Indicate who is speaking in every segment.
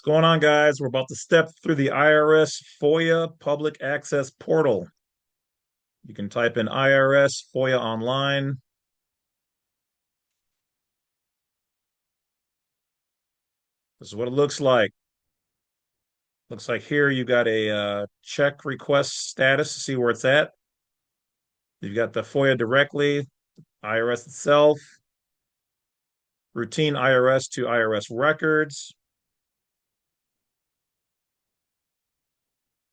Speaker 1: What's going on, guys? We're about to step through the IRS FOIA public access portal. You can type in IRS FOIA online. This is what it looks like. Looks like here you got a check request status to see where it's at. You've got the FOIA directly, IRS itself, routine IRS to IRS records,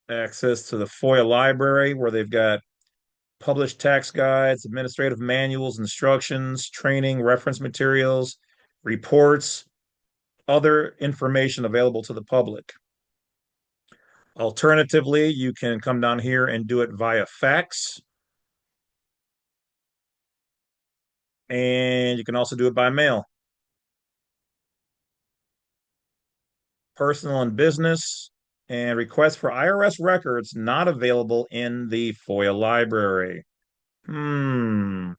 Speaker 1: access to the FOIA library where they've got published tax guides, administrative manuals, instructions, training, reference materials, reports, other information available to the public. Alternatively, you can come down here and do it via fax, and you can also do it by mail. Personal and business, and request for IRS records not available in the FOIA library. Hmm.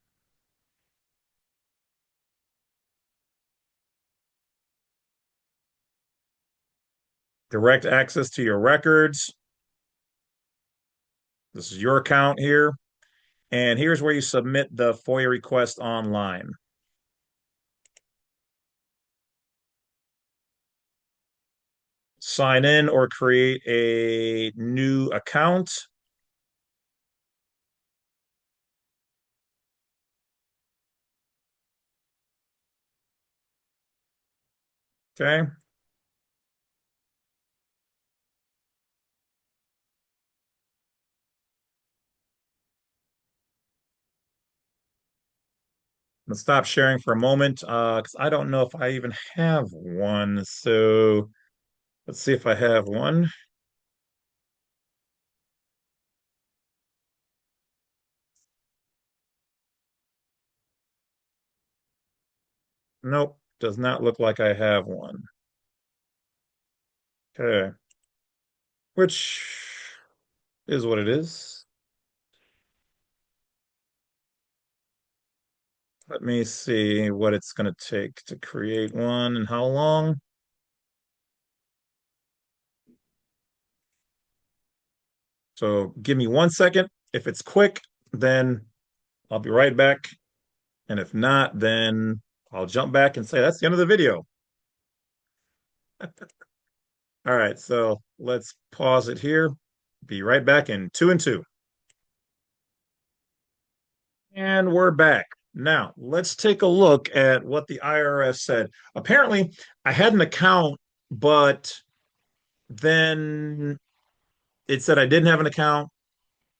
Speaker 1: Direct access to your records. This is your account here. And here's where you submit the FOIA request online. Sign in or create a new account. Okay. Let's stop sharing for a moment because I don't know if I even have one. So let's see if I have one. Nope, does not look like I have one. Okay, which is what it is. Let me see what it's going to take to create one and how long. So give me 1 second. If it's quick, then I'll be right back. And if not, then I'll jump back and say that's the end of the video. All right, so let's pause it here. Be right back in two and two. And we're back. Now, let's take a look at what the IRS said. Apparently, I had an account, but then it said I didn't have an account.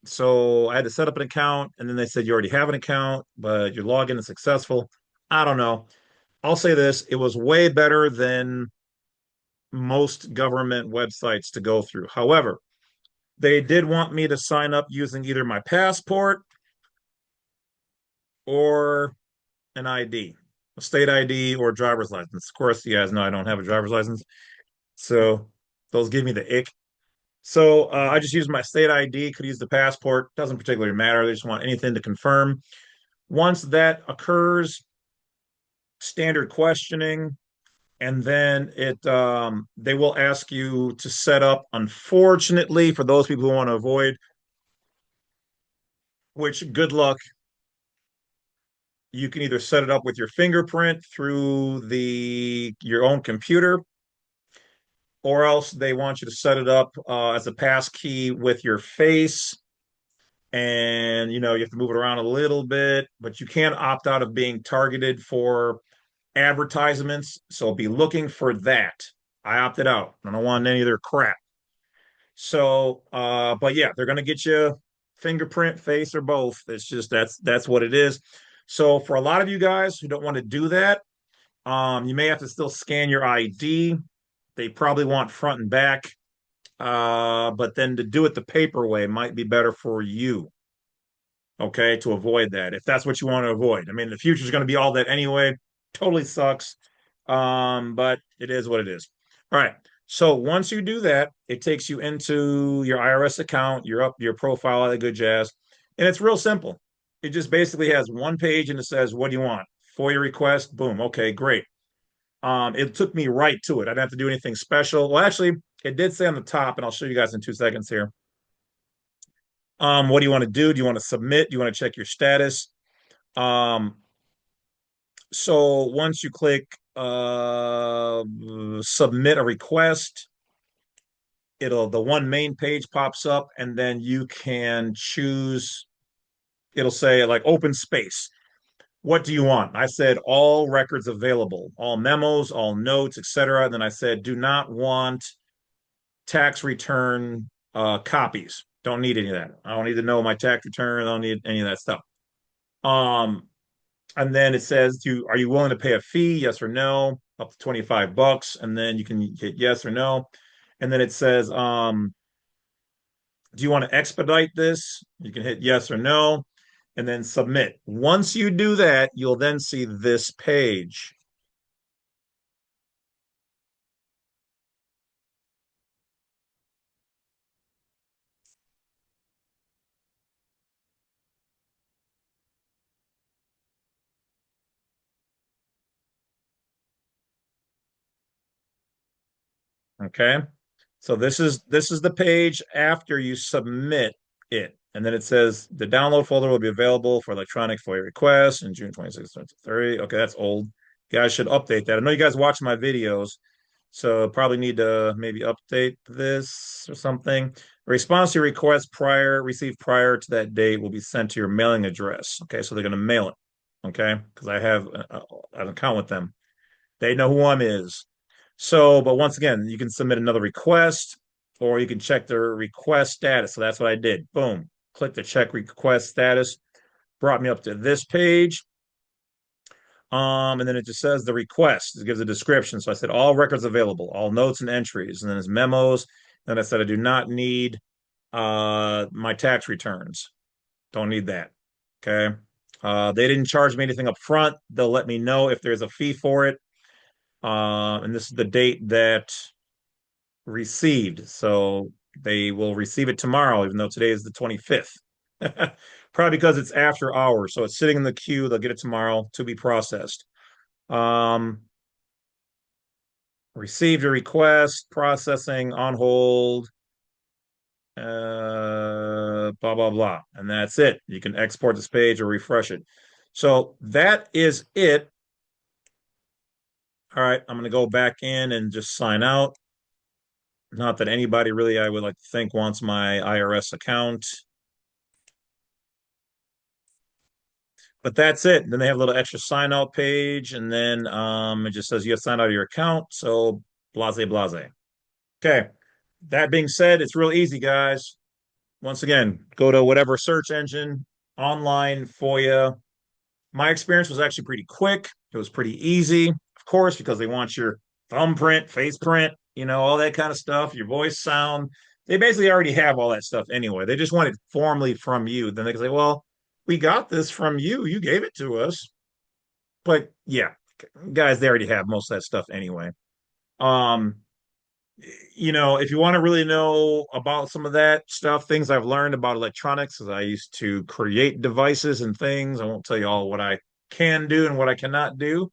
Speaker 1: So I had to set up an account, and then they said you already have an account, but your login is successful. I don't know. I'll say this, it was way better than most government websites to go through. However, they did want me to sign up using either my passport or an ID, a state ID or driver's license. Of course, you guys know I don't have a driver's license, so those give me the ick. So I just use my state ID, could use the passport, doesn't particularly matter. They just want anything to confirm. Once that occurs, standard questioning, and then it they will ask you to set up, unfortunately, for those people who want to avoid, which good luck, you can either set it up with your fingerprint through the your own computer, or else they want you to set it up as a pass key with your face. And you have to move it around a little bit, but you can't opt out of being targeted for advertisements. So be looking for that. I opted out. I don't want any of their crap. So, but yeah, they're gonna get you fingerprint, face, or both. It's just that's what it is. So for a lot of you guys who don't want to do that, you may have to still scan your ID. They probably want front and back. But then to do it the paper way might be better for you. Okay, to avoid that, if that's what you want to avoid. I mean, the future is going to be all that anyway. Totally sucks. But it is what it is. All right. So once you do that, it takes you into your IRS account, your profile, all that good jazz. And it's real simple. It just basically has one page and it says, what do you want? FOIA request, boom. Okay, great. It took me right to it. I didn't have to do anything special. Well, actually, it did say on the top, and I'll show you guys in 2 seconds here. What do you want to do? Do you want to submit? Do you want to check your status? Um, so once you click submit a request, it'll the one main page pops up, and then you can choose. It'll say like open space. What do you want? I said all records available, all memos, all notes, etc. And then I said do not want tax return copies. Don't need any of that. I don't need to know my tax return. I don't need any of that stuff. Um, and then it says, are you willing to pay a fee? Yes or no, up to $25. And then you can hit yes or no. And then it says, do you want to expedite this? You can hit yes or no, and then submit. Once you do that, you'll then see this page. Okay. So this is the page after you submit it. And then it says the download folder will be available for electronic FOIA requests in June 26th, 2023. Okay, that's old. You guys should update that. I know you guys watch my videos, so probably need to maybe update this or something. A response to your request received prior to that date will be sent to your mailing address. Okay, so they're going to mail it. Okay, because I have an account with them. They know who I'm is. So, but once again, you can submit another request or you can check the request status. So that's what I did. Boom. Click the check request status. Brought me up to this page. And then it just says the request. It gives a description. So I said all records available, all notes and entries, and then it's memos. Then I said I do not need my tax returns. Don't need that. Okay. They didn't charge me anything up front. They'll let me know if there's a fee for it. And this is the date that received. So they will receive it tomorrow, even though today is the 25th. Probably because it's after hours. So it's sitting in the queue. They'll get it tomorrow to be processed. Um, Received a request, processing on hold, blah, blah, blah. And that's it. You can export this page or refresh it. So that is it. All right, I'm going to go back in and just sign out. Not that anybody really, I would like to think, wants my IRS account. But that's it. Then they have a little extra sign out page, and then it just says you have signed out of your account. So blase blase. Okay. That being said, it's real easy, guys. Once again, go to whatever search engine, online, FOIA. My experience was actually pretty quick. It was pretty easy, of course, because they want your thumbprint, face print, all that kind of stuff, your voice sound. They basically already have all that stuff anyway. They just want it formally from you. Then they can say, well, we got this from you. You gave it to us. But yeah, guys, they already have most of that stuff anyway. Um, if you want to really know about some of that stuff, things I've learned about electronics, as I used to create devices and things. I won't tell you all what I can do and what I cannot do.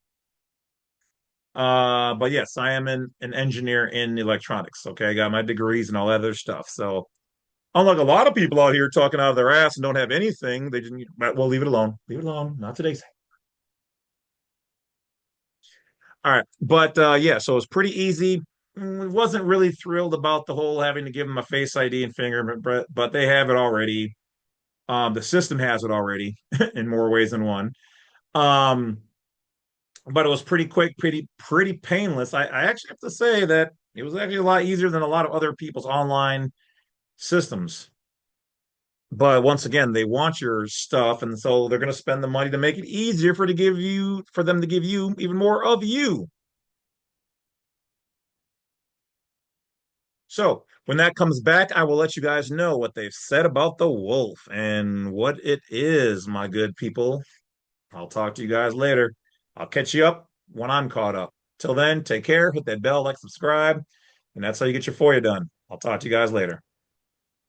Speaker 1: But yes, I am an engineer in electronics. Okay, I got my degrees and all that other stuff. So unlike a lot of people out here talking out of their ass and don't have anything, they didn't. Well, leave it alone. Leave it alone. Not today. All right. But yeah, so it was pretty easy. Wasn't really thrilled about the whole having to give them a face ID and fingerprint, but they have it already. The system has it already in more ways than one. Um, but it was pretty quick, pretty painless. I actually have to say that it was actually a lot easier than a lot of other people's online systems. But once again, they want your stuff, and so they're going to spend the money to make it easier for them to give you even more of you. So when that comes back, I will let you guys know what they've said about the wolf and what it is, my good people. I'll talk to you guys later. I'll catch you up when I'm caught up. Till then, take care, hit that bell, like, subscribe, and that's how you get your FOIA done. I'll talk to you guys later.